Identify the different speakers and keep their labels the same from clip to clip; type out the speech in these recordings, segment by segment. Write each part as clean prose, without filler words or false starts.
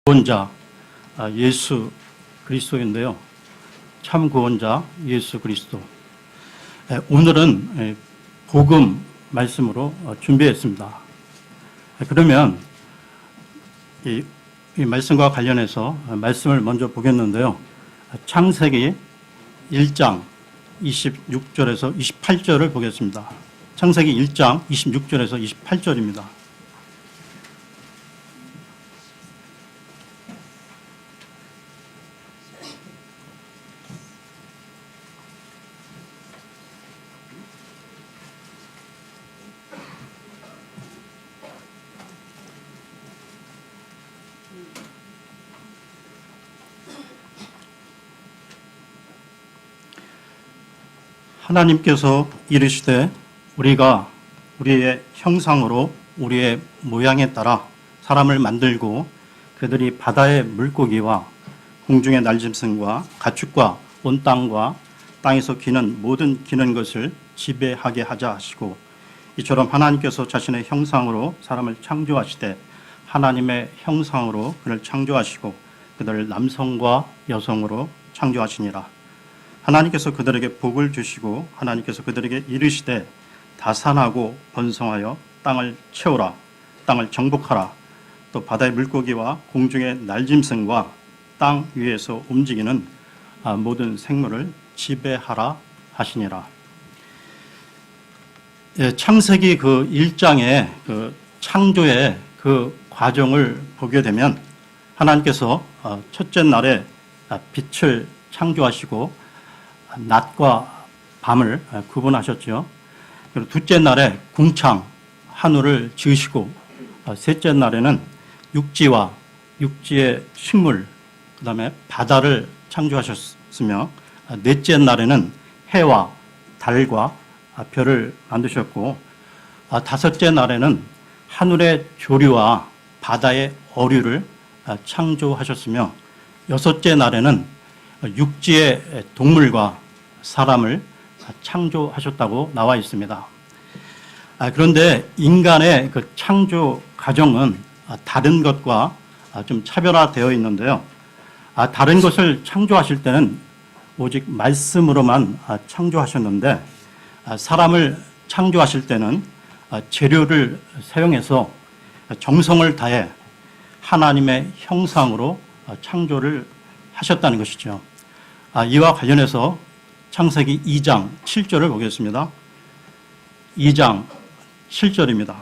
Speaker 1: 구원자 예수 그리스도인데요. 참 구원자 예수 그리스도. 오늘은 복음 말씀으로 준비했습니다. 그러면 이 말씀과 관련해서 말씀을 먼저 보겠는데요. 창세기 1장 26절에서 28절을 보겠습니다. 창세기 1장 26절에서 28절입니다. 하나님께서 이르시되 우리가 우리의 형상으로 우리의 모양에 따라 사람을 만들고 그들이 바다의 물고기와 공중의 날짐승과 가축과 온 땅과 땅에서 기는 모든 기는 것을 지배하게 하자 하시고, 이처럼 하나님께서 자신의 형상으로 사람을 창조하시되 하나님의 형상으로 그를 창조하시고 그들을 남성과 여성으로 창조하시니라. 하나님께서 그들에게 복을 주시고 하나님께서 그들에게 이르시되 다산하고 번성하여 땅을 채우라. 땅을 정복하라. 또 바다의 물고기와 공중의 날짐승과 땅 위에서 움직이는 모든 생물을 지배하라 하시니라. 창세기 그 1장의 그 창조의 그 과정을 보게 되면 하나님께서 첫째 날에 빛을 창조하시고 낮과 밤을 구분하셨죠. 그리고 둘째 날에 궁창 하늘을 지으시고, 셋째 날에는 육지와 육지의 식물, 그 다음에 바다를 창조하셨으며, 넷째 날에는 해와 달과 별을 만드셨고, 다섯째 날에는 하늘의 조류와 바다의 어류를 창조하셨으며, 여섯째 날에는 육지의 동물과 사람을 창조하셨다고 나와 있습니다. 그런데 인간의 그 창조 과정은 다른 것과 좀 차별화되어 있는데요. 다른 것을 창조하실 때는 오직 말씀으로만 창조하셨는데, 사람을 창조하실 때는 재료를 사용해서 정성을 다해 하나님의 형상으로 창조를 하셨다는 것이죠. 이와 관련해서 창세기 2장 7절을 보겠습니다. 2장 7절입니다.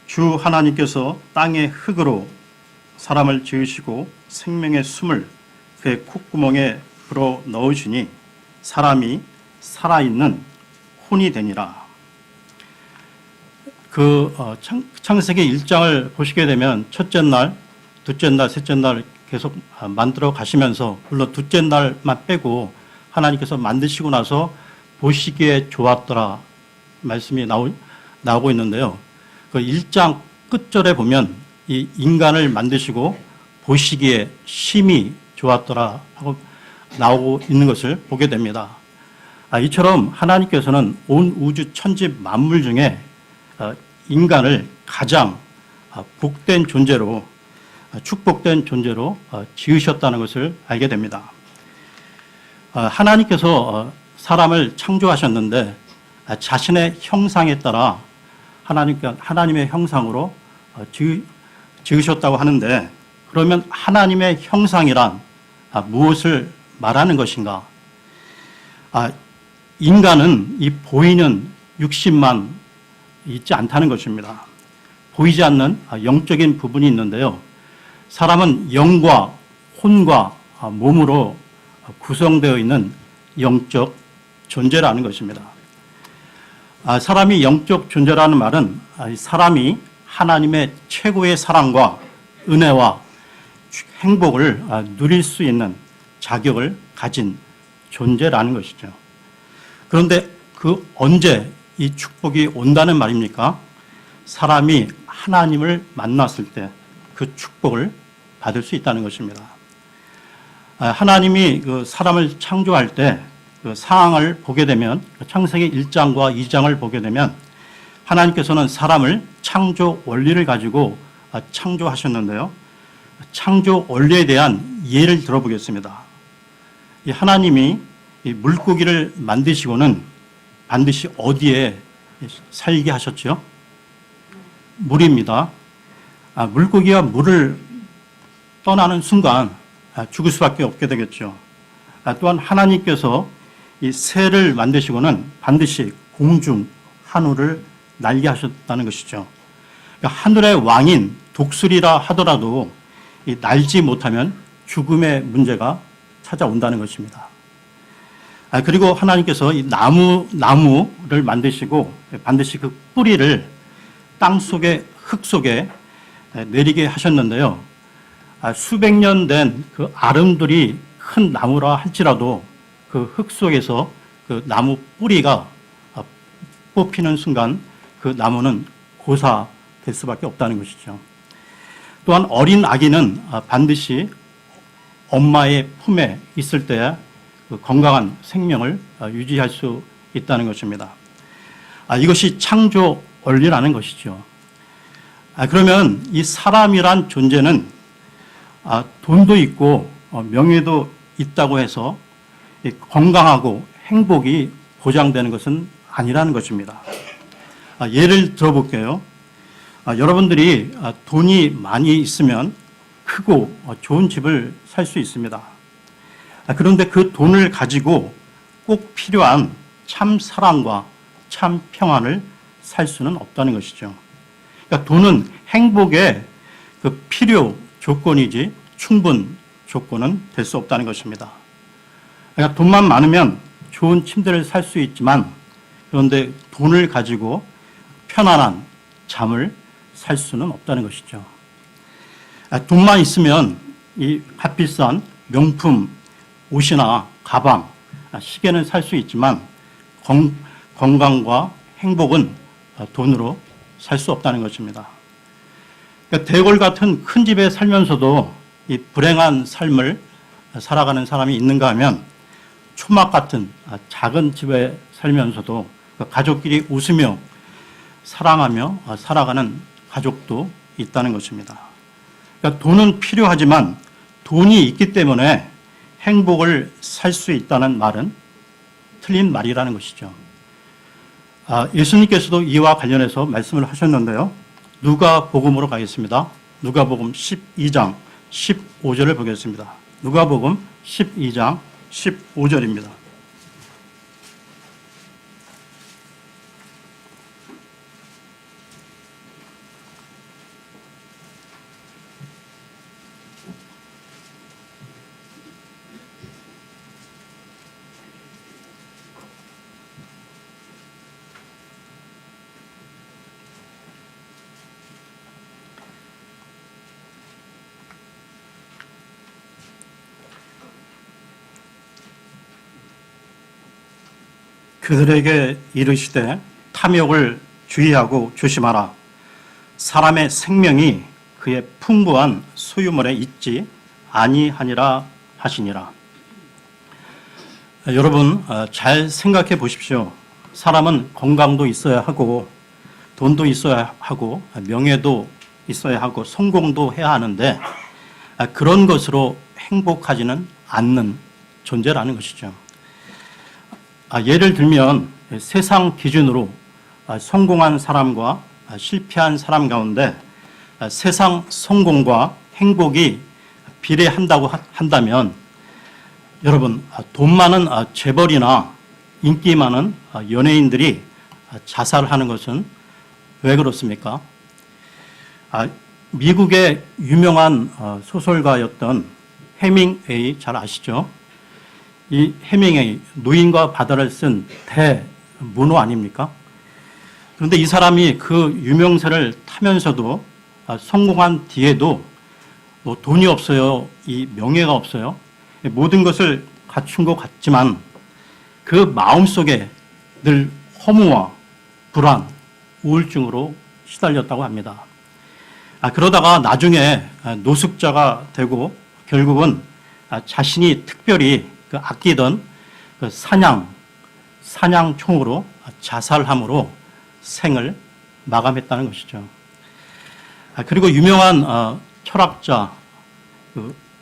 Speaker 1: 주 하나님께서 땅의 흙으로 사람을 지으시고 생명의 숨을 그의 콧구멍에 불어 넣으시니 사람이 살아있는 혼이 되니라. 창세기 1장을 보시게 되면 첫째 날, 둘째 날, 셋째 날 계속 만들어 가시면서, 물론 둘째 날만 빼고 하나님께서 만드시고 나서 보시기에 좋았더라 말씀이 나오고 있는데요. 그 1장 끝절에 보면 이 인간을 만드시고 보시기에 심히 좋았더라 하고 나오고 있는 것을 보게 됩니다. 이처럼 하나님께서는 온 우주 천지 만물 중에 인간을 가장 복된 존재로, 축복된 존재로 지으셨다는 것을 알게 됩니다. 하나님께서 사람을 창조하셨는데 자신의 형상에 따라 하나님의 형상으로 지으셨다고 하는데, 그러면 하나님의 형상이란 무엇을 말하는 것인가? 인간은 이 보이는 육신만 있지 않다는 것입니다. 보이지 않는 영적인 부분이 있는데요. 사람은 영과 혼과 몸으로 구성되어 있는 영적 존재라는 것입니다. 사람이 영적 존재라는 말은 사람이 하나님의 최고의 사랑과 은혜와 행복을 누릴 수 있는 자격을 가진 존재라는 것이죠. 그런데 그 언제 이 축복이 온다는 말입니까? 사람이 하나님을 만났을 때 그 축복을 받을 수 있다는 것입니다. 하나님이 그 사람을 창조할 때 그 상황을 보게 되면, 창세기 1장과 2장을 보게 되면 하나님께서는 사람을 창조 원리를 가지고 창조하셨는데요. 창조 원리에 대한 예를 들어보겠습니다. 이 하나님이 이 물고기를 만드시고는 반드시 어디에 살게 하셨죠? 물입니다. 물고기가 물을 떠나는 순간 죽을 수밖에 없게 되겠죠. 또한 하나님께서 이 새를 만드시고는 반드시 공중, 하늘을 날게 하셨다는 것이죠. 그러니까 하늘의 왕인 독수리라 하더라도 이 날지 못하면 죽음의 문제가 찾아온다는 것입니다. 그리고 하나님께서 이 나무를 만드시고 반드시 그 뿌리를 땅 속에, 흙 속에 내리게 하셨는데요. 수백 년 된 그 아름들이 큰 나무라 할지라도 그 흙 속에서 그 나무 뿌리가 뽑히는 순간 그 나무는 고사될 수밖에 없다는 것이죠. 또한 어린 아기는 반드시 엄마의 품에 있을 때 그 건강한 생명을 유지할 수 있다는 것입니다. 이것이 창조 원리라는 것이죠. 그러면 이 사람이란 존재는 돈도 있고 명예도 있다고 해서 건강하고 행복이 보장되는 것은 아니라는 것입니다. 예를 들어볼게요. 여러분들이 돈이 많이 있으면 크고 좋은 집을 살 수 있습니다. 그런데 그 돈을 가지고 꼭 필요한 참 사랑과 참 평안을 살 수는 없다는 것이죠. 그러니까 돈은 행복의 그 필요 조건이지 충분 조건은 될 수 없다는 것입니다. 그러니까 돈만 많으면 좋은 침대를 살 수 있지만 그런데 돈을 가지고 편안한 잠을 살 수는 없다는 것이죠. 돈만 있으면 이 값비싼 명품 옷이나 가방, 시계는 살 수 있지만 건강과 행복은 돈으로 살 수 없다는 것입니다. 그러니까 대궐 같은 큰 집에 살면서도 이 불행한 삶을 살아가는 사람이 있는가 하면 초막 같은 작은 집에 살면서도 가족끼리 웃으며 사랑하며 살아가는 가족도 있다는 것입니다. 그러니까 돈은 필요하지만 돈이 있기 때문에 행복을 살 수 있다는 말은 틀린 말이라는 것이죠. 예수님께서도 이와 관련해서 말씀을 하셨는데요. 누가복음으로 가겠습니다. 누가복음 12장 15절을 보겠습니다. 누가복음 12장 15절입니다. 그들에게 이르시되 탐욕을 주의하고 조심하라. 사람의 생명이 그의 풍부한 소유물에 있지 아니하니라 하시니라. 여러분 잘 생각해 보십시오. 사람은 건강도 있어야 하고 돈도 있어야 하고 명예도 있어야 하고 성공도 해야 하는데 그런 것으로 행복하지는 않는 존재라는 것이죠. 예를 들면 세상 기준으로 성공한 사람과 실패한 사람 가운데 세상 성공과 행복이 비례한다고 한다면 여러분 돈 많은 재벌이나 인기 많은 연예인들이 자살하는 것은 왜 그렇습니까? 미국의 유명한 소설가였던 해밍웨이 잘 아시죠? 이 해밍웨이 노인과 바다를 쓴 대문호 아닙니까? 그런데 이 사람이 그 유명세를 타면서도 성공한 뒤에도 뭐 돈이 없어요, 이 명예가 없어요. 모든 것을 갖춘 것 같지만 그 마음속에 늘 허무와 불안, 우울증으로 시달렸다고 합니다. 그러다가 나중에 노숙자가 되고 결국은 자신이 특별히 그 아끼던 그 사냥총으로 자살함으로 생을 마감했다는 것이죠. 그리고 유명한 철학자,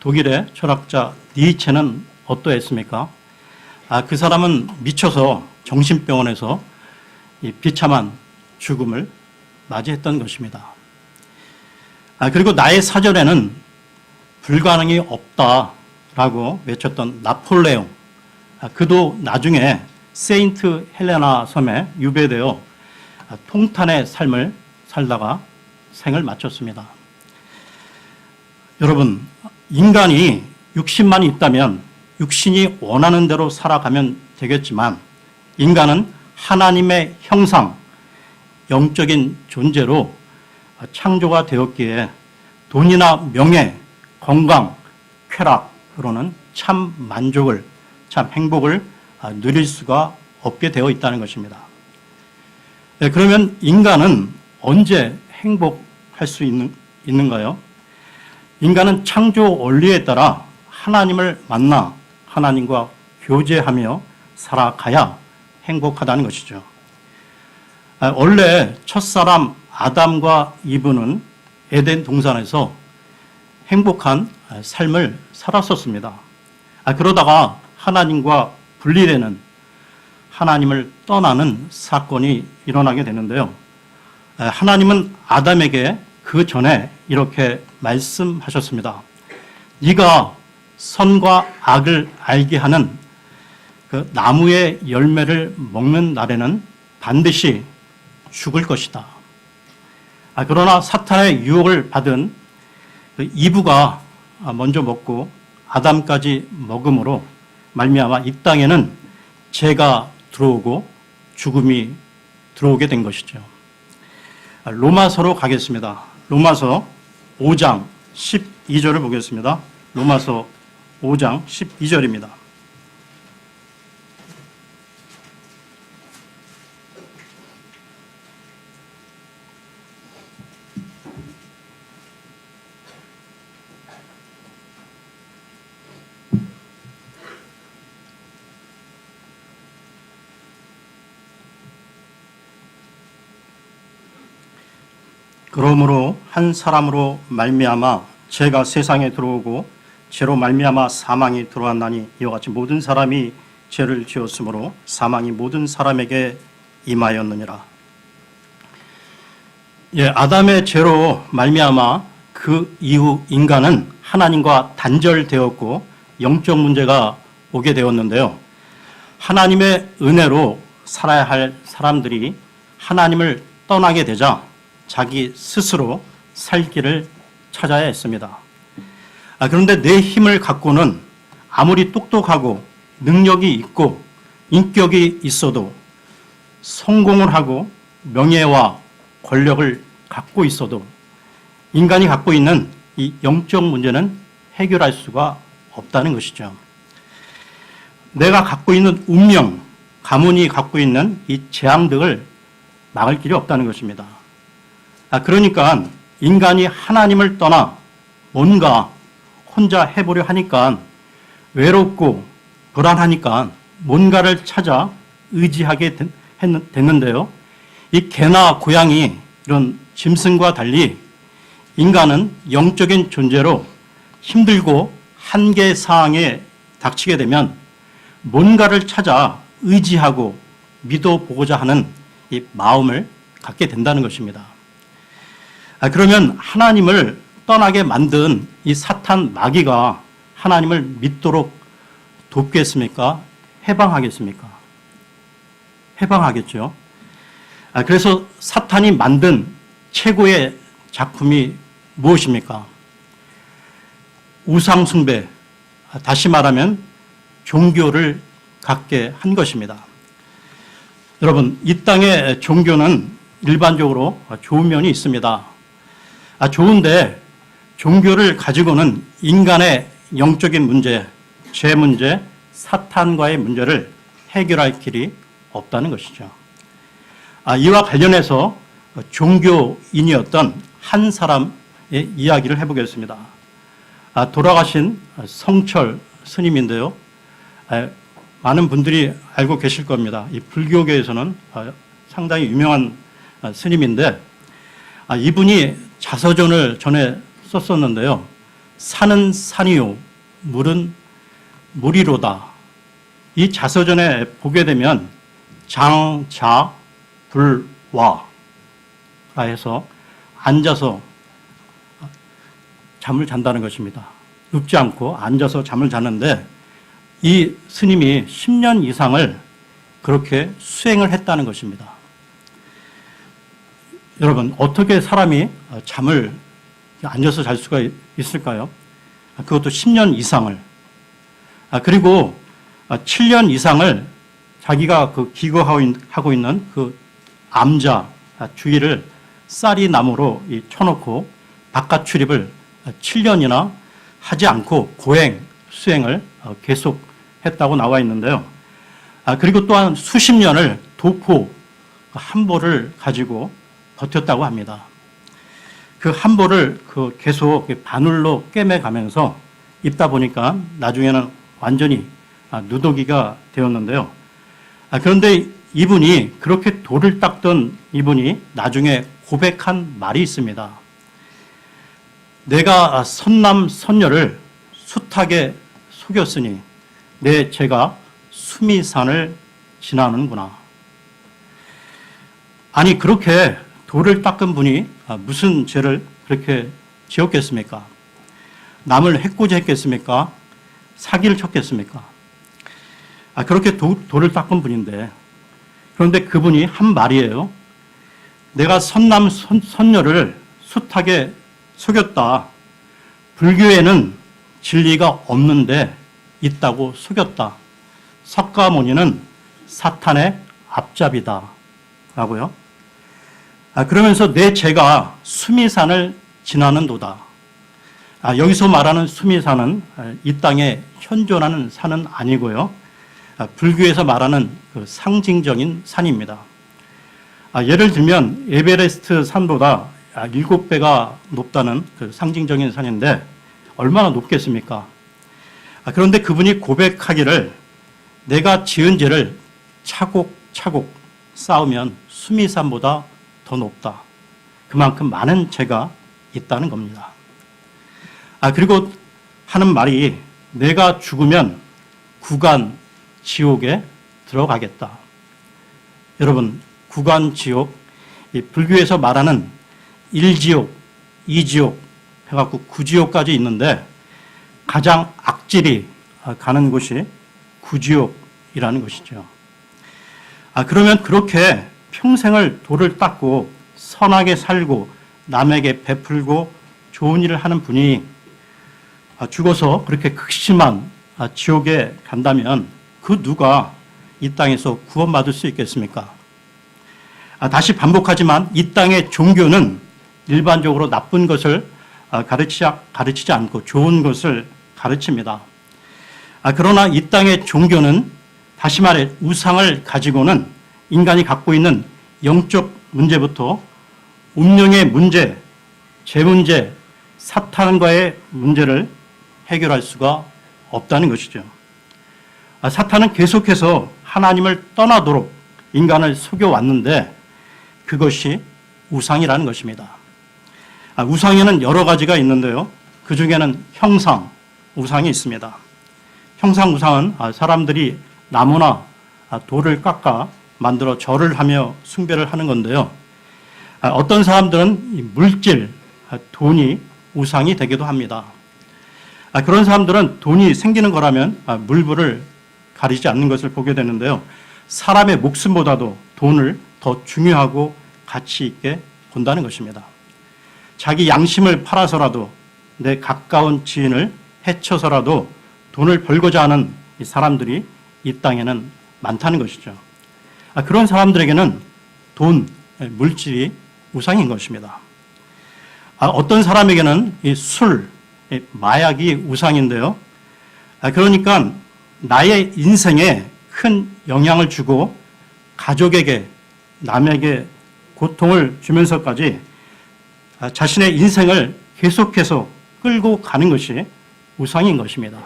Speaker 1: 독일의 철학자 니체는 어떠했습니까? 그 사람은 미쳐서 정신병원에서 이 비참한 죽음을 맞이했던 것입니다. 그리고 나의 사전에는 불가능이 없다라고 외쳤던 나폴레옹, 그도 나중에 세인트 헬레나 섬에 유배되어 통탄의 삶을 살다가 생을 마쳤습니다. 여러분, 인간이 육신만 있다면 육신이 원하는 대로 살아가면 되겠지만 인간은 하나님의 형상, 영적인 존재로 창조가 되었기에 돈이나 명예, 건강, 쾌락으로는 참 만족을, 참 행복을 누릴 수가 없게 되어 있다는 것입니다. 그러면 인간은 언제 행복할 수 있는가요? 인간은 창조 원리에 따라 하나님을 만나 하나님과 교제하며 살아가야 행복하다는 것이죠. 원래 첫사람 아담과 이브는 에덴 동산에서 행복한 삶을 살았었습니다. 그러다가 하나님과 분리되는, 하나님을 떠나는 사건이 일어나게 되는데요. 하나님은 아담에게 그 전에 이렇게 말씀하셨습니다. 네가 선과 악을 알게 하는 그 나무의 열매를 먹는 날에는 반드시 죽을 것이다. 그러나 사탄의 유혹을 받은 그 이브가 먼저 먹고 아담까지 먹음으로 말미암아 이 땅에는 죄가 들어오고 죽음이 들어오게 된 것이죠. 로마서로 가겠습니다. 로마서 5장 12절을 보겠습니다. 로마서 5장 12절입니다. 그러므로 한 사람으로 말미암아 죄가 세상에 들어오고 죄로 말미암아 사망이 들어왔나니 이와 같이 모든 사람이 죄를 지었으므로 사망이 모든 사람에게 임하였느니라. 아담의 죄로 말미암아 그 이후 인간은 하나님과 단절되었고 영적 문제가 오게 되었는데요. 하나님의 은혜로 살아야 할 사람들이 하나님을 떠나게 되자 자기 스스로 살 길을 찾아야 했습니다. 그런데 내 힘을 갖고는 아무리 똑똑하고 능력이 있고 인격이 있어도 성공을 하고 명예와 권력을 갖고 있어도 인간이 갖고 있는 이 영적 문제는 해결할 수가 없다는 것이죠. 내가 갖고 있는 운명, 가문이 갖고 있는 이 재앙들을 막을 길이 없다는 것입니다. 그러니까 인간이 하나님을 떠나 뭔가 혼자 해보려 하니까 외롭고 불안하니까 뭔가를 찾아 의지하게 됐는데요. 이 개나 고양이 이런 짐승과 달리 인간은 영적인 존재로 힘들고 한계 사항에 닥치게 되면 뭔가를 찾아 의지하고 믿어보고자 하는 이 마음을 갖게 된다는 것입니다. 그러면 하나님을 떠나게 만든 이 사탄 마귀가 하나님을 믿도록 돕겠습니까? 해방하겠습니까? 해방하겠죠. 그래서 사탄이 만든 최고의 작품이 무엇입니까? 우상숭배, 다시 말하면 종교를 갖게 한 것입니다. 여러분, 이 땅의 종교는 일반적으로 좋은 면이 있습니다. 좋은데 종교를 가지고는 인간의 영적인 문제, 죄 문제, 사탄과의 문제를 해결할 길이 없다는 것이죠. 이와 관련해서 종교인이었던 한 사람의 이야기를 해보겠습니다. 돌아가신 성철 스님인데요. 많은 분들이 알고 계실 겁니다. 이 불교계에서는 상당히 유명한 스님인데 이분이 자서전을 전에 썼었는데요. 산은 산이요, 물은 물이로다. 이 자서전에 보게 되면 장, 자, 불, 와 해서 앉아서 잠을 잔다는 것입니다. 눕지 않고 앉아서 잠을 자는데 이 스님이 10년 이상을 그렇게 수행을 했다는 것입니다. 여러분, 어떻게 사람이 잠을 앉아서 잘 수가 있을까요? 그것도 10년 이상을. 그리고 7년 이상을 자기가 그 기거하고 있는 그 암자 주위를 쌀이 나무로 쳐놓고 바깥 출입을 7년이나 하지 않고 고행, 수행을 계속 했다고 나와 있는데요. 그리고 또한 수십 년을 도포, 한보를 가지고 버텼다고 합니다. 그 한보를 계속 바늘로 꿰매가면서 입다 보니까 나중에는 완전히 누더기가 되었는데요. 그런데 이분이 그렇게 돌을 닦던 이분이 나중에 고백한 말이 있습니다. 내가 선남 선녀를 숱하게 속였으니 내 죄가 수미산을 지나는구나. 아니, 그렇게 돌을 닦은 분이 무슨 죄를 그렇게 지었겠습니까? 남을 해코지 했겠습니까? 사기를 쳤겠습니까? 그렇게 돌을 닦은 분인데, 그런데 그분이 한 말이에요. 내가 선남 선녀를 숱하게 속였다. 불교에는 진리가 없는데 있다고 속였다. 석가모니는 사탄의 앞잡이다. 라고요. 그러면서 내 죄가 수미산을 지나는도다. 여기서 말하는 수미산은 이 땅에 현존하는 산은 아니고요. 불교에서 말하는 그 상징적인 산입니다. 예를 들면 에베레스트 산보다 7배가 높다는 그 상징적인 산인데 얼마나 높겠습니까? 그런데 그분이 고백하기를 내가 지은 죄를 차곡차곡 쌓으면 수미산보다 더 높다. 그만큼 많은 죄가 있다는 겁니다. 그리고 하는 말이 내가 죽으면 구간 지옥에 들어가겠다. 여러분, 구간 지옥, 불교에서 말하는 1지옥, 2지옥 해갖고 9지옥까지 있는데 가장 악질이 가는 곳이 9지옥이라는 것이죠. 그러면 그렇게 평생을 돌을 닦고 선하게 살고 남에게 베풀고 좋은 일을 하는 분이 죽어서 그렇게 극심한 지옥에 간다면 그 누가 이 땅에서 구원받을 수 있겠습니까? 다시 반복하지만 이 땅의 종교는 일반적으로 나쁜 것을 가르치지 않고 좋은 것을 가르칩니다. 그러나 이 땅의 종교는 다시 말해 우상을 가지고는 인간이 갖고 있는 영적 문제부터 운명의 문제, 죄 문제, 사탄과의 문제를 해결할 수가 없다는 것이죠. 사탄은 계속해서 하나님을 떠나도록 인간을 속여왔는데 그것이 우상이라는 것입니다. 우상에는 여러 가지가 있는데요. 그 중에는 형상, 우상이 있습니다. 형상 우상은 사람들이 나무나 돌을 깎아 만들어 절을 하며 숭배를 하는 건데요. 어떤 사람들은 물질, 돈이 우상이 되기도 합니다. 그런 사람들은 돈이 생기는 거라면 물불을 가리지 않는 것을 보게 되는데요. 사람의 목숨보다도 돈을 더 중요하고 가치 있게 본다는 것입니다. 자기 양심을 팔아서라도 내 가까운 지인을 해쳐서라도 돈을 벌고자 하는 이 사람들이 이 땅에는 많다는 것이죠. 그런 사람들에게는 돈, 물질이 우상인 것입니다. 어떤 사람에게는 이 술, 마약이 우상인데요. 그러니까 나의 인생에 큰 영향을 주고 가족에게, 남에게 고통을 주면서까지 자신의 인생을 계속해서 끌고 가는 것이 우상인 것입니다.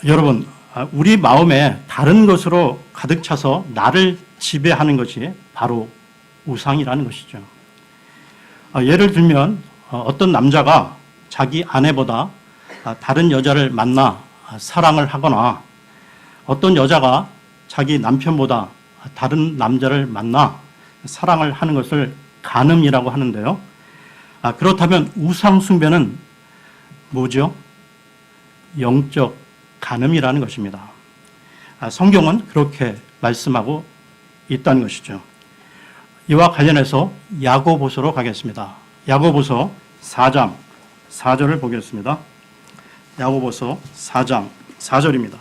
Speaker 1: 여러분, 우리 마음에 다른 것으로 가득 차서 나를 지배하는 것이 바로 우상이라는 것이죠. 예를 들면 어떤 남자가 자기 아내보다 다른 여자를 만나 사랑을 하거나 어떤 여자가 자기 남편보다 다른 남자를 만나 사랑을 하는 것을 간음이라고 하는데요. 그렇다면 우상 숭배는 뭐죠? 영적 간음이라는 것입니다. 성경은 그렇게 말씀하고 있다는 것이죠. 이와 관련해서 야고보서로 가겠습니다. 야고보서 4장 4절을 보겠습니다. 야고보서 4장 4절입니다.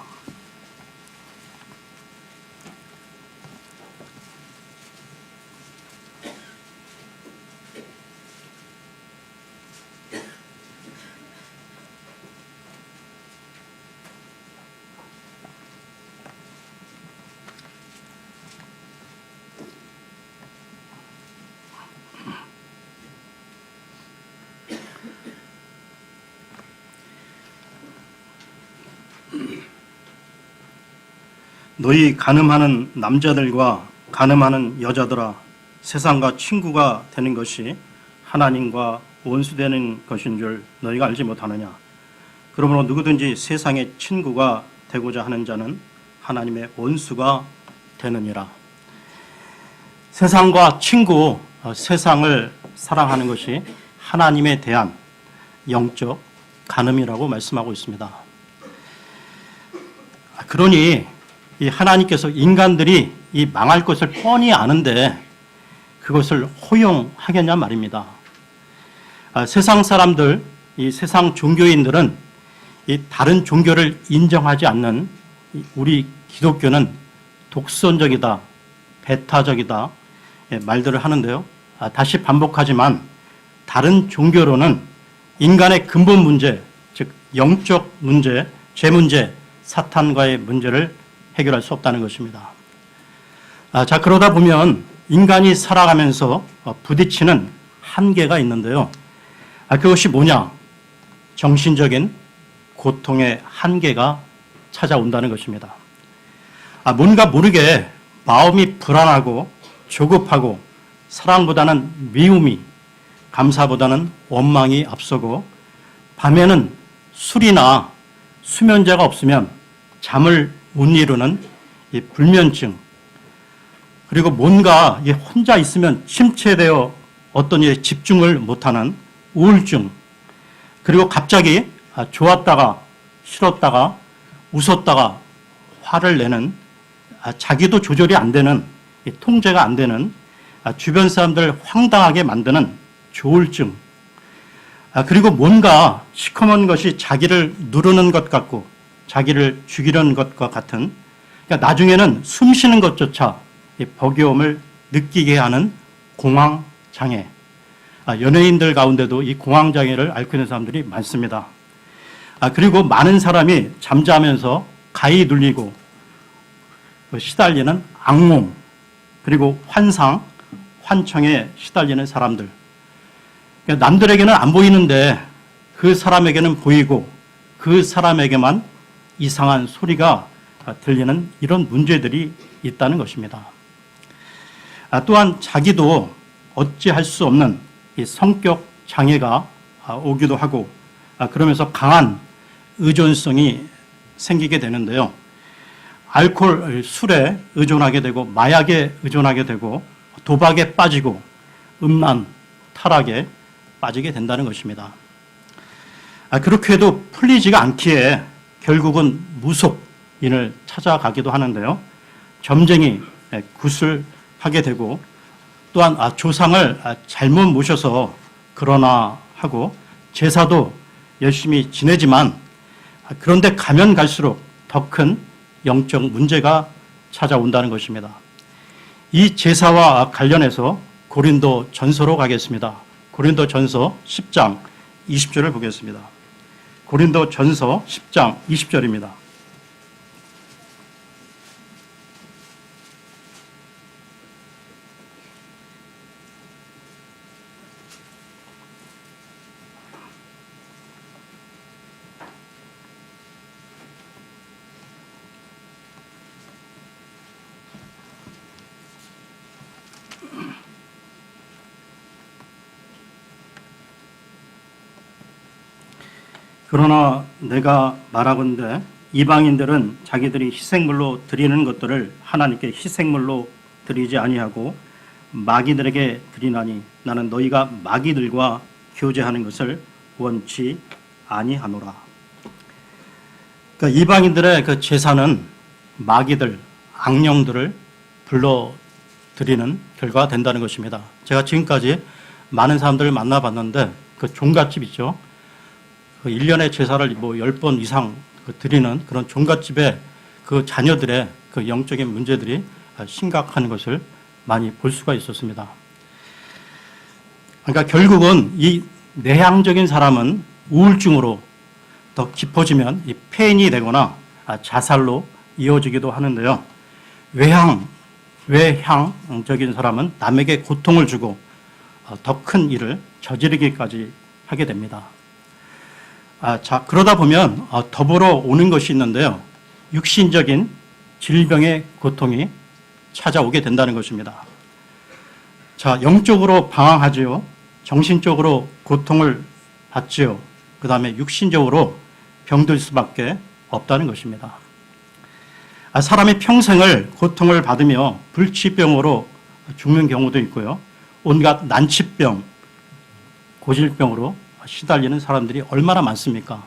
Speaker 1: 너희 간음하는 남자들과 간음하는 여자들아, 세상과 친구가 되는 것이 하나님과 원수되는 것인 줄 너희가 알지 못하느냐. 그러므로 누구든지 세상의 친구가 되고자 하는 자는 하나님의 원수가 되느니라. 세상과 친구, 세상을 사랑하는 것이 하나님에 대한 영적 간음이라고 말씀하고 있습니다. 그러니 이 하나님께서 인간들이 이 망할 것을 뻔히 아는데 그것을 허용하겠냐 말입니다. 세상 사람들, 이 세상 종교인들은 이 다른 종교를 인정하지 않는 우리 기독교는 독선적이다, 배타적이다 말들을 하는데요. 다시 반복하지만 다른 종교로는 인간의 근본 문제, 즉 영적 문제, 죄 문제, 사탄과의 문제를 해결할 수 없다는 것입니다. 자, 그러다 보면 인간이 살아가면서 부딪히는 한계가 있는데요. 그것이 뭐냐? 정신적인 고통의 한계가 찾아온다는 것입니다. 뭔가 모르게 마음이 불안하고 조급하고 사랑보다는 미움이, 감사보다는 원망이 앞서고 밤에는 술이나 수면제가 없으면 잠을 못 이루는 이 불면증, 그리고 뭔가 혼자 있으면 침체되어 어떤 일에 집중을 못하는 우울증, 그리고 갑자기 좋았다가 싫었다가 웃었다가 화를 내는 자기도 조절이 안 되는, 통제가 안 되는, 주변 사람들 황당하게 만드는 조울증, 그리고 뭔가 시커먼 것이 자기를 누르는 것 같고 자기를 죽이려는 것과 같은, 그러니까 나중에는 숨 쉬는 것조차 버거움을 느끼게 하는 공황장애. 연예인들 가운데도 이 공황장애를 앓고 있는 사람들이 많습니다. 그리고 많은 사람이 잠자면서 가히 눌리고 시달리는 악몽, 그리고 환상, 환청에 시달리는 사람들. 그러니까 남들에게는 안 보이는데 그 사람에게는 보이고 그 사람에게만 이상한 소리가 들리는 이런 문제들이 있다는 것입니다. 또한 자기도 어찌할 수 없는 이 성격 장애가 오기도 하고 그러면서 강한 의존성이 생기게 되는데요. 알코올, 술에 의존하게 되고 마약에 의존하게 되고 도박에 빠지고 음란, 타락에 빠지게 된다는 것입니다. 그렇게 해도 풀리지가 않기에 결국은 무속인을 찾아가기도 하는데요. 점쟁이 굿을 하게 되고 또한 조상을 잘못 모셔서 그러나 하고 제사도 열심히 지내지만 그런데 가면 갈수록 더 큰 영적 문제가 찾아온다는 것입니다. 이 제사와 관련해서 고린도 전서로 가겠습니다. 고린도 전서 10장 20절을 보겠습니다. 고린도 전서 10장 20절입니다. 그러나 내가 말하건대 이방인들은 자기들이 희생물로 드리는 것들을 하나님께 희생물로 드리지 아니하고 마귀들에게 드리나니 나는 너희가 마귀들과 교제하는 것을 원치 아니하노라. 그러니까 이방인들의 그 제사는 마귀들, 악령들을 불러 드리는 결과가 된다는 것입니다. 제가 지금까지 많은 사람들을 만나봤는데 그 종갓집 있죠. 그 1년에 제사를 뭐 10번 이상 드리는 그런 종갓집의 그 자녀들의 그 영적인 문제들이 심각한 것을 많이 볼 수가 있었습니다. 그러니까 결국은 이 내향적인 사람은 우울증으로 더 깊어지면 이 폐인이 되거나 자살로 이어지기도 하는데요. 외향적인 사람은 남에게 고통을 주고 더 큰 일을 저지르기까지 하게 됩니다. 자, 그러다 보면 더불어 오는 것이 있는데요. 육신적인 질병의 고통이 찾아오게 된다는 것입니다. 자, 영적으로 방황하지요. 정신적으로 고통을 받지요. 그 다음에 육신적으로 병들 수밖에 없다는 것입니다. 사람이 평생을 고통을 받으며 불치병으로 죽는 경우도 있고요. 온갖 난치병, 고질병으로 시달리는 사람들이 얼마나 많습니까?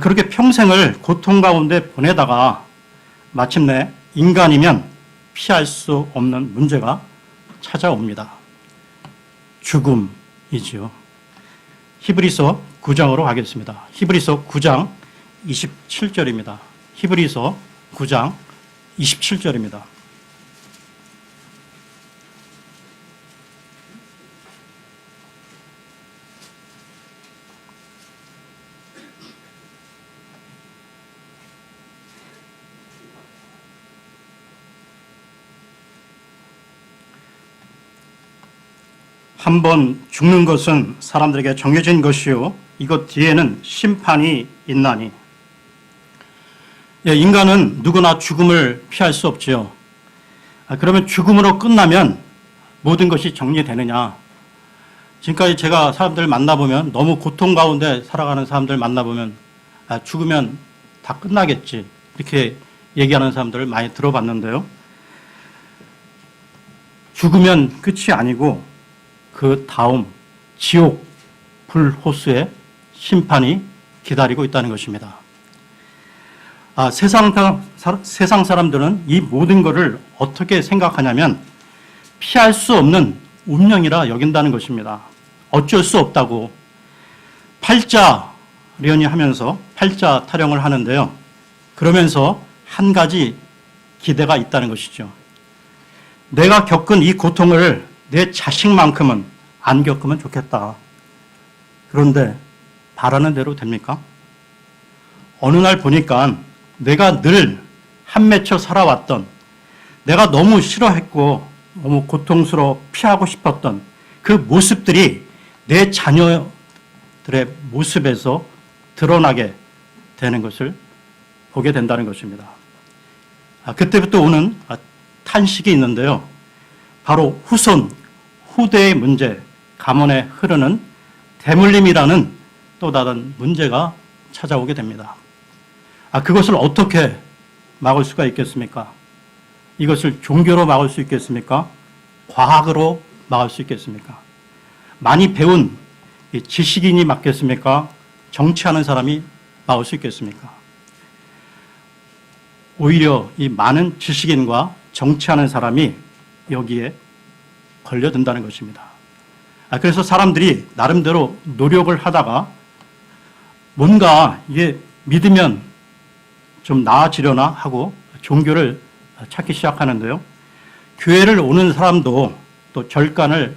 Speaker 1: 그렇게 평생을 고통 가운데 보내다가 마침내 인간이면 피할 수 없는 문제가 찾아옵니다. 죽음이지요. 히브리서 9장으로 가겠습니다. 히브리서 9장 27절입니다. 히브리서 9장 27절입니다. 한 번 죽는 것은 사람들에게 정해진 것이요 이것 뒤에는 심판이 있나니. 인간은 누구나 죽음을 피할 수 없지요. 그러면 죽음으로 끝나면 모든 것이 정리되느냐. 지금까지 제가 사람들 만나보면 너무 고통 가운데 살아가는 사람들 만나보면 죽으면 다 끝나겠지 이렇게 얘기하는 사람들을 많이 들어봤는데요. 죽으면 끝이 아니고 그 다음 지옥 불호수의 심판이 기다리고 있다는 것입니다. 세상 사람들은 이 모든 것을 어떻게 생각하냐면 피할 수 없는 운명이라 여긴다는 것입니다. 어쩔 수 없다고 팔자련이 하면서 팔자 타령을 하는데요. 그러면서 한 가지 기대가 있다는 것이죠. 내가 겪은 이 고통을 내 자식만큼은 안 겪으면 좋겠다. 그런데 바라는 대로 됩니까? 어느 날 보니까 내가 늘 한 맺혀 살아왔던, 내가 너무 싫어했고 너무 고통스러워 피하고 싶었던 그 모습들이 내 자녀들의 모습에서 드러나게 되는 것을 보게 된다는 것입니다. 그때부터 오는 탄식이 있는데요. 바로 후대의 문제, 가문에 흐르는 대물림이라는 또 다른 문제가 찾아오게 됩니다. 그것을 어떻게 막을 수가 있겠습니까? 이것을 종교로 막을 수 있겠습니까? 과학으로 막을 수 있겠습니까? 많이 배운 지식인이 막겠습니까? 정치하는 사람이 막을 수 있겠습니까? 오히려 이 많은 지식인과 정치하는 사람이 여기에 걸려든다는 것입니다. 그래서 사람들이 나름대로 노력을 하다가 뭔가 이게 믿으면 좀 나아지려나 하고 종교를 찾기 시작하는데요. 교회를 오는 사람도 또 절간을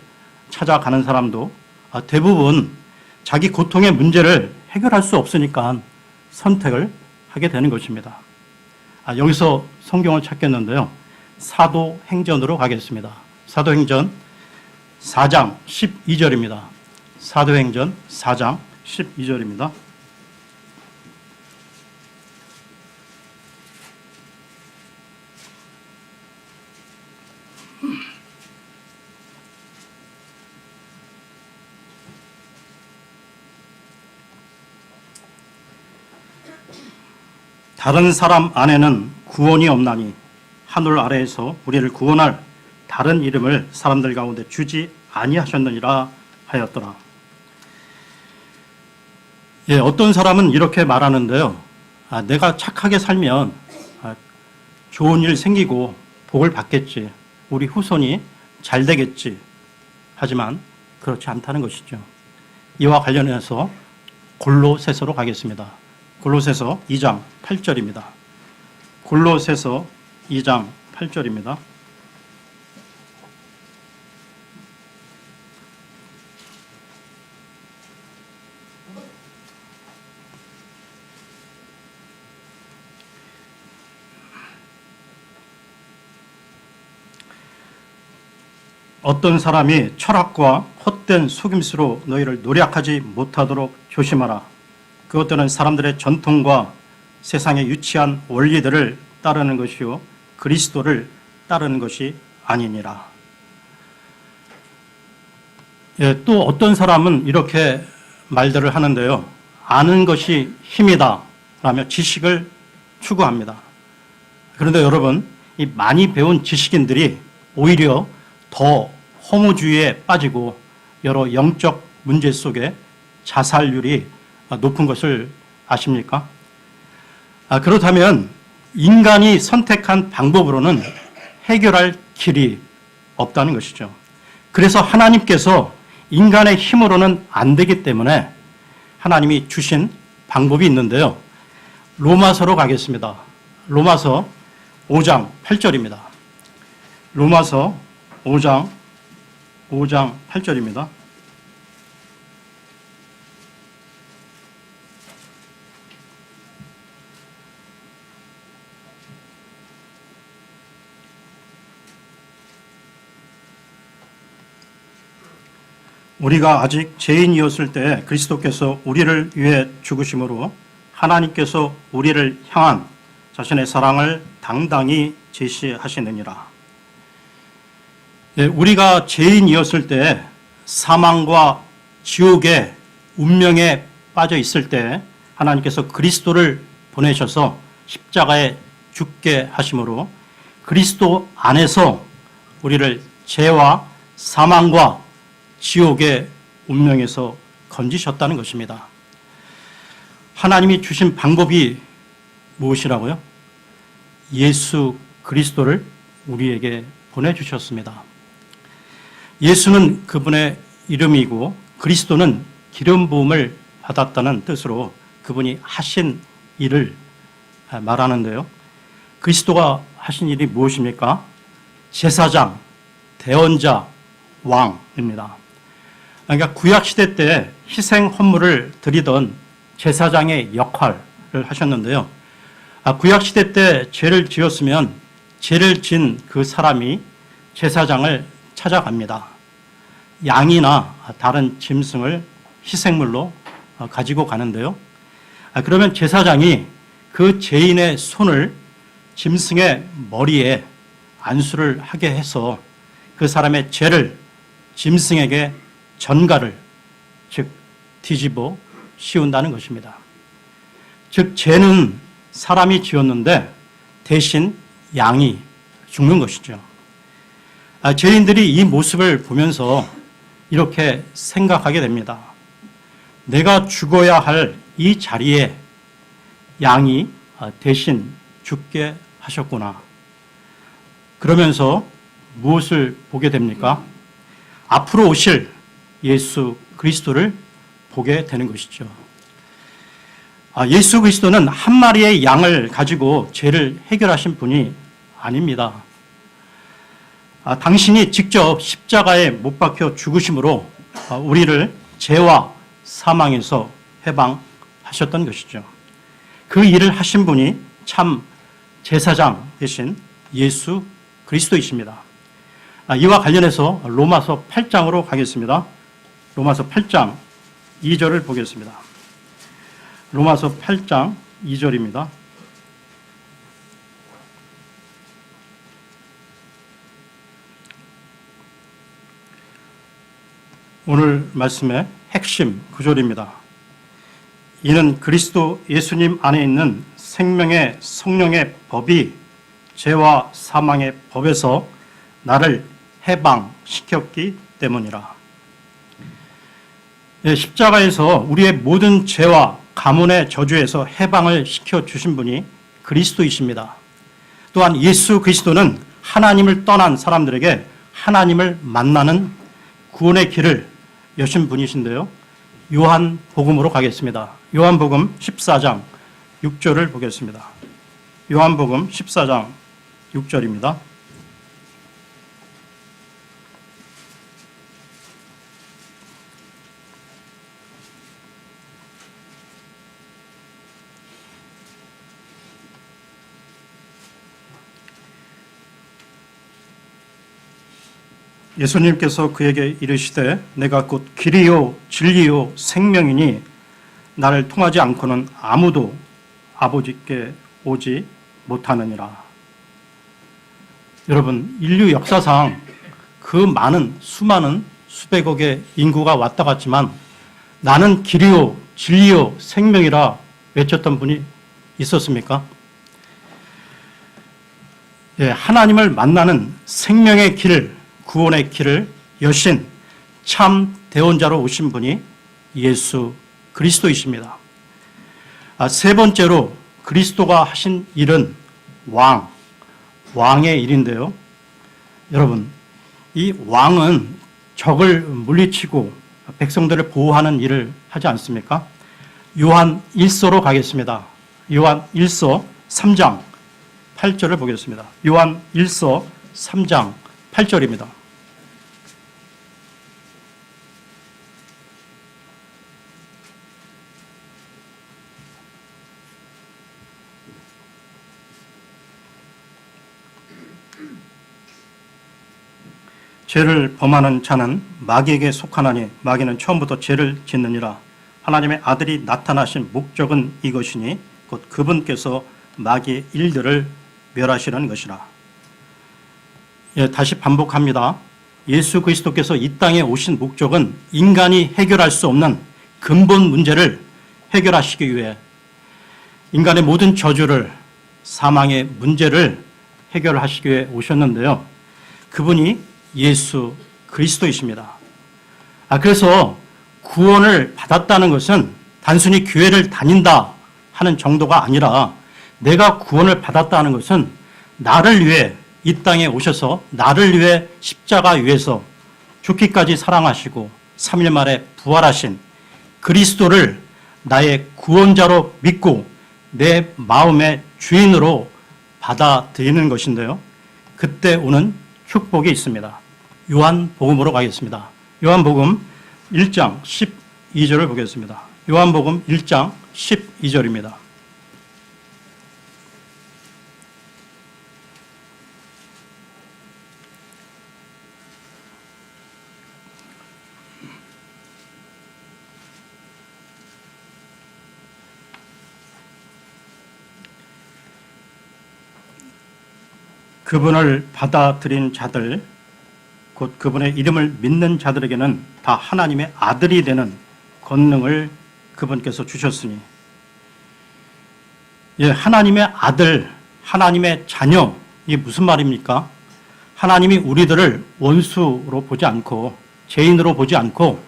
Speaker 1: 찾아가는 사람도 대부분 자기 고통의 문제를 해결할 수 없으니까 선택을 하게 되는 것입니다. 여기서 성경을 찾겠는데요. 사도행전으로 가겠습니다. 사도행전 4장 12절입니다. 사도행전 4장 12절입니다. 다른 사람 안에는 구원이 없나니 하늘 아래에서 우리를 구원할 다른 이름을 사람들 가운데 주지 아니하셨느니라 하였더라. 예, 어떤 사람은 이렇게 말하는데요. 내가 착하게 살면 좋은 일 생기고 복을 받겠지. 우리 후손이 잘 되겠지. 하지만 그렇지 않다는 것이죠. 이와 관련해서 골로새서로 가겠습니다. 골로새서 2장 8절입니다. 골로새서 2장 8절입니다. 어떤 사람이 철학과 헛된 속임수로 너희를 노략하지 못하도록 조심하라. 그것들은 사람들의 전통과 세상의 유치한 원리들을 따르는 것이요 그리스도를 따르는 것이 아니니라. 예, 또 어떤 사람은 이렇게 말들을 하는데요. 아는 것이 힘이다 라며 지식을 추구합니다. 그런데 여러분, 이 많이 배운 지식인들이 오히려 더 허무주의에 빠지고 여러 영적 문제 속에 자살률이 높은 것을 아십니까? 그렇다면 인간이 선택한 방법으로는 해결할 길이 없다는 것이죠. 그래서 하나님께서 인간의 힘으로는 안 되기 때문에 하나님이 주신 방법이 있는데요. 로마서로 가겠습니다. 로마서 5장 8절입니다. 로마서 5장 8절입니다. 우리가 아직 죄인이었을 때 그리스도께서 우리를 위해 죽으심으로 하나님께서 우리를 향한 자신의 사랑을 당당히 제시하시느니라. 예, 우리가 죄인이었을 때 사망과 지옥의 운명에 빠져 있을 때 하나님께서 그리스도를 보내셔서 십자가에 죽게 하심으로 그리스도 안에서 우리를 죄와 사망과 지옥의 운명에서 건지셨다는 것입니다. 하나님이 주신 방법이 무엇이라고요? 예수 그리스도를 우리에게 보내주셨습니다. 예수는 그분의 이름이고 그리스도는 기름 부음을 받았다는 뜻으로 그분이 하신 일을 말하는데요. 그리스도가 하신 일이 무엇입니까? 제사장, 대언자, 왕입니다. 그러니까 구약시대 때 희생 헌물을 드리던 제사장의 역할을 하셨는데요. 구약시대 때 죄를 지었으면 죄를 진 그 사람이 제사장을 찾아갑니다. 양이나 다른 짐승을 희생물로 가지고 가는데요. 그러면 제사장이 그 죄인의 손을 짐승의 머리에 안수를 하게 해서 그 사람의 죄를 짐승에게 전가를, 즉 뒤집어 씌운다는 것입니다. 즉 죄는 사람이 지었는데 대신 양이 죽는 것이죠. 죄인들이 이 모습을 보면서 이렇게 생각하게 됩니다. 내가 죽어야 할 이 자리에 양이 대신 죽게 하셨구나. 그러면서 무엇을 보게 됩니까? 앞으로 오실 예수 그리스도를 보게 되는 것이죠. 예수 그리스도는 한 마리의 양을 가지고 죄를 해결하신 분이 아닙니다. 당신이 직접 십자가에 못 박혀 죽으심으로 우리를 죄와 사망에서 해방하셨던 것이죠. 그 일을 하신 분이 참 제사장 대신 예수 그리스도이십니다. 이와 관련해서 로마서 8장으로 가겠습니다. 로마서 8장 2절을 보겠습니다. 로마서 8장 2절입니다. 오늘 말씀의 핵심 구절입니다. 이는 그리스도 예수님 안에 있는 생명의 성령의 법이 죄와 사망의 법에서 나를 해방시켰기 때문이라. 십자가에서 우리의 모든 죄와 가문의 저주에서 해방을 시켜주신 분이 그리스도이십니다. 또한 예수 그리스도는 하나님을 떠난 사람들에게 하나님을 만나는 구원의 길을 여신 분이신데요. 요한복음으로 가겠습니다. 요한복음 14장 6절을 보겠습니다. 요한복음 14장 6절입니다. 예수님께서 그에게 이르시되 내가 곧 길이요 진리요 생명이니 나를 통하지 않고는 아무도 아버지께 오지 못하느니라. 여러분, 인류 역사상 그 많은 수많은 수백억의 인구가 왔다 갔지만 나는 길이요 진리요 생명이라 외쳤던 분이 있었습니까? 하나님을 만나는 생명의 길, 구원의 길을 여신 참 대원자로 오신 분이 예수 그리스도이십니다. 세 번째로 그리스도가 하신 일은 왕의 일인데요. 여러분, 이 왕은 적을 물리치고 백성들을 보호하는 일을 하지 않습니까? 요한 1서로 가겠습니다. 요한 1서 3장 8절을 보겠습니다. 요한 1서 3장 8절입니다. 죄를 범하는 자는 마귀에게 속하나니 마귀는 처음부터 죄를 짓느니라. 하나님의 아들이 나타나신 목적은 이것이니 곧 그분께서 마귀의 일들을 멸하시는 것이라. 다시 반복합니다. 예수 그리스도께서 이 땅에 오신 목적은 인간이 해결할 수 없는 근본 문제를 해결하시기 위해 인간의 모든 저주를, 사망의 문제를 해결하시기 위해 오셨는데요. 그분이 예수 그리스도이십니다. 그래서 구원을 받았다는 것은 단순히 교회를 다닌다 하는 정도가 아니라 내가 구원을 받았다는 것은 나를 위해 이 땅에 오셔서 나를 위해 십자가 위에서 죽기까지 사랑하시고 3일 만에 부활하신 그리스도를 나의 구원자로 믿고 내 마음의 주인으로 받아들이는 것인데요. 그때 오는 축복이 있습니다. 요한복음으로 가겠습니다. 요한복음 1장 12절을 보겠습니다. 요한복음 1장 12절입니다. 그분을 받아들인 자들, 곧 그분의 이름을 믿는 자들에게는 다 하나님의 아들이 되는 권능을 그분께서 주셨으니, 하나님의 아들, 하나님의 자녀, 이게 무슨 말입니까? 하나님이 우리들을 원수로 보지 않고 죄인으로 보지 않고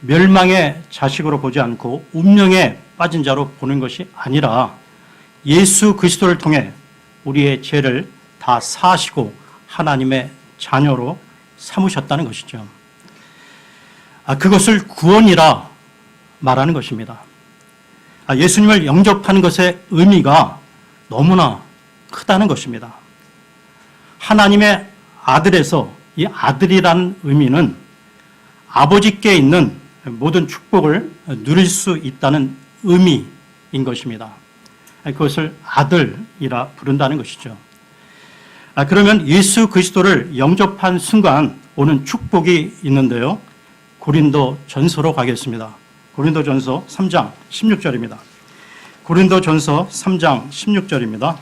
Speaker 1: 멸망의 자식으로 보지 않고 운명에 빠진 자로 보는 것이 아니라 예수 그리스도를 통해 우리의 죄를 다 사하시고 하나님의 자녀로 삼으셨다는 것이죠. 그것을 구원이라 말하는 것입니다. 예수님을 영접하는 것의 의미가 너무나 크다는 것입니다. 하나님의 아들에서 이 아들이라는 의미는 아버지께 있는 모든 축복을 누릴 수 있다는 의미인 것입니다. 그것을 아들이라 부른다는 것이죠. 그러면 예수 그리스도를 영접한 순간 오는 축복이 있는데요. 고린도 전서로 가겠습니다. 고린도 전서 3장 16절입니다. 고린도 전서 3장 16절입니다.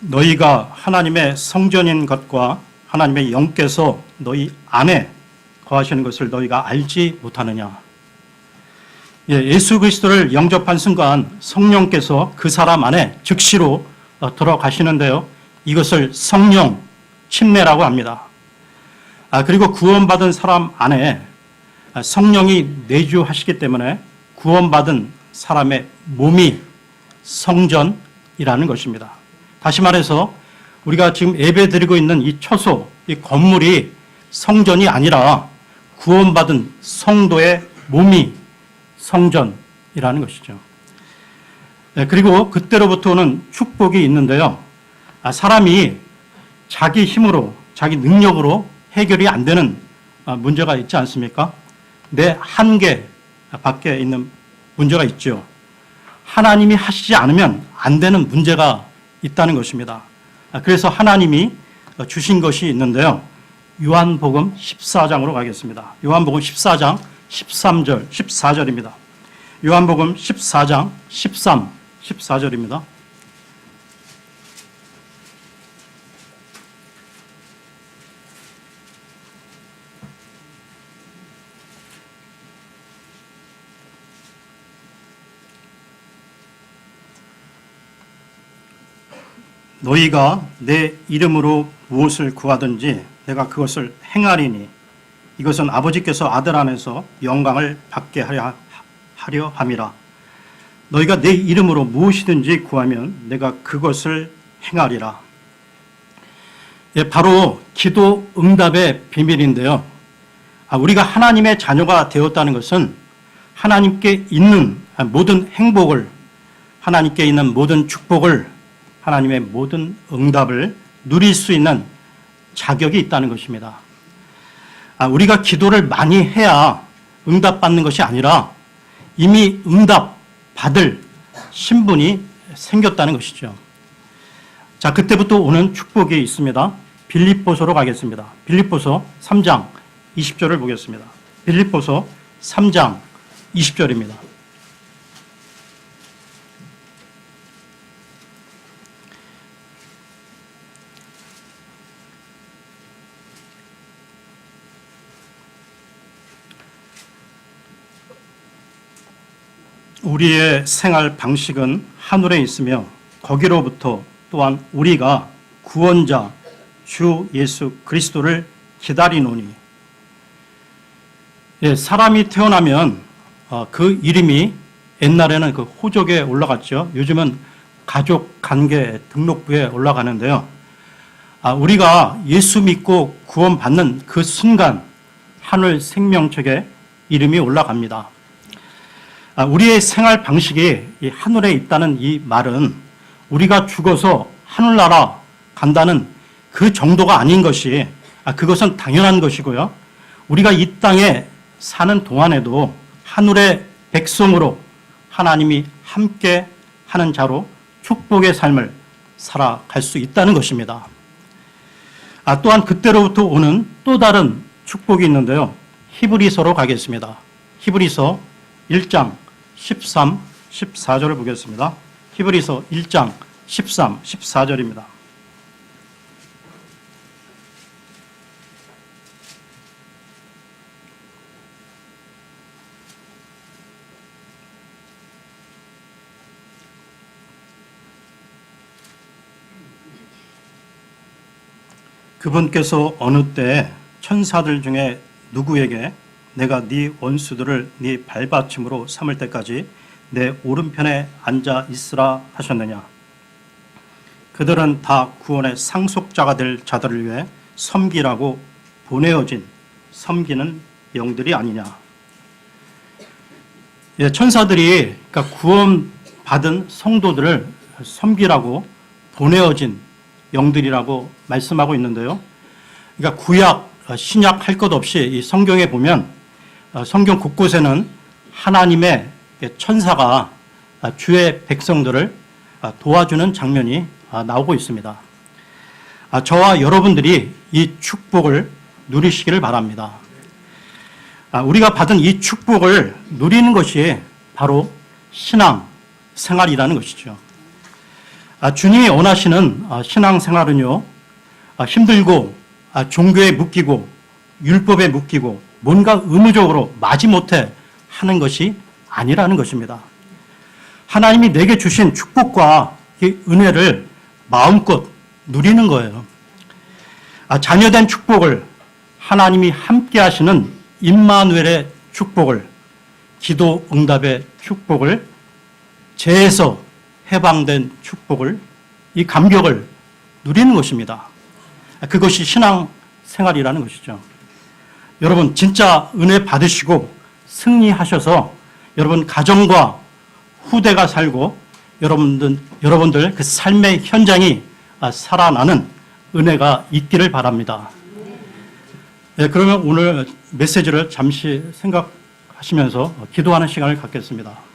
Speaker 1: 너희가 하나님의 성전인 것과 하나님의 영께서 너희 안에 거하시는 것을 너희가 알지 못하느냐. 예수 그리스도를 영접한 순간 성령께서 그 사람 안에 즉시로 들어가시는데요. 이것을 성령 침례라고 합니다. 그리고 구원받은 사람 안에 성령이 내주하시기 때문에 구원받은 사람의 몸이 성전이라는 것입니다. 다시 말해서 우리가 지금 예배드리고 있는 이 처소, 이 건물이 성전이 아니라 구원받은 성도의 몸이 성전이라는 것이죠. 그리고 그때로부터 오는 축복이 있는데요. 사람이 자기 힘으로, 자기 능력으로 해결이 안 되는 문제가 있지 않습니까? 내 한계 밖에 있는 문제가 있죠. 하나님이 하시지 않으면 안 되는 문제가 있다는 것입니다. 그래서 하나님이 주신 것이 있는데요. 요한복음 14장으로 가겠습니다. 요한복음 14장 13절, 14절입니다. 요한복음 14장 13, 14절입니다. 너희가 내 이름으로 무엇을 구하든지 내가 그것을 행하리니 이것은 아버지께서 아들 안에서 영광을 받게 하려 함이라. 너희가 내 이름으로 무엇이든지 구하면 내가 그것을 행하리라. 바로 기도 응답의 비밀인데요. 우리가 하나님의 자녀가 되었다는 것은 하나님께 있는 모든 행복을, 하나님께 있는 모든 축복을, 하나님의 모든 응답을 누릴 수 있는 자격이 있다는 것입니다. 우리가 기도를 많이 해야 응답받는 것이 아니라 이미 응답받을 신분이 생겼다는 것이죠. 자, 그때부터 오는 축복이 있습니다. 빌립보서로 가겠습니다. 빌립보서 3장 20절을 보겠습니다. 빌립보서 3장 20절입니다. 우리의 생활 방식은 하늘에 있으며 거기로부터 또한 우리가 구원자 주 예수 그리스도를 기다리노니. 사람이 태어나면 그 이름이 옛날에는 그 호적에 올라갔죠. 요즘은 가족 관계 등록부에 올라가는데요. 우리가 예수 믿고 구원받는 그 순간 하늘 생명책에 이름이 올라갑니다. 우리의 생활 방식이 이 하늘에 있다는 이 말은 우리가 죽어서 하늘나라 간다는 그 정도가 아닌 것이, 그것은 당연한 것이고요. 우리가 이 땅에 사는 동안에도 하늘의 백성으로 하나님이 함께 하는 자로 축복의 삶을 살아갈 수 있다는 것입니다. 또한 그때로부터 오는 또 다른 축복이 있는데요. 히브리서로 가겠습니다. 히브리서 1장 13, 14절을 보겠습니다. 히브리서 1장 13, 14절입니다. 그분께서 어느 때 천사들 중에 누구에게 내가 네 원수들을 네 발받침으로 삼을 때까지 내 오른편에 앉아 있으라 하셨느냐. 그들은 다 구원의 상속자가 될 자들을 위해 섬기라고 보내어진 섬기는 영들이 아니냐. 천사들이 그러니까 구원받은 성도들을 섬기라고 보내어진 영들이라고 말씀하고 있는데요. 그러니까 구약, 신약 할 것 없이 이 성경에 보면 성경 곳곳에는 하나님의 천사가 주의 백성들을 도와주는 장면이 나오고 있습니다. 저와 여러분들이 이 축복을 누리시기를 바랍니다. 우리가 받은 이 축복을 누리는 것이 바로 신앙 생활이라는 것이죠. 주님이 원하시는 신앙생활은요, 힘들고 종교에 묶이고 율법에 묶이고 뭔가 의무적으로 마지못해 하는 것이 아니라는 것입니다. 하나님이 내게 주신 축복과 이 은혜를 마음껏 누리는 거예요. 자녀된 축복을, 하나님이 함께 하시는 임마누엘의 축복을, 기도 응답의 축복을, 죄에서 해방된 축복을, 이 감격을 누리는 것입니다. 그것이 신앙 생활이라는 것이죠. 여러분 진짜 은혜 받으시고 승리하셔서 여러분 가정과 후대가 살고 여러분들 그 삶의 현장이 살아나는 은혜가 있기를 바랍니다. 그러면 오늘 메시지를 잠시 생각하시면서 기도하는 시간을 갖겠습니다.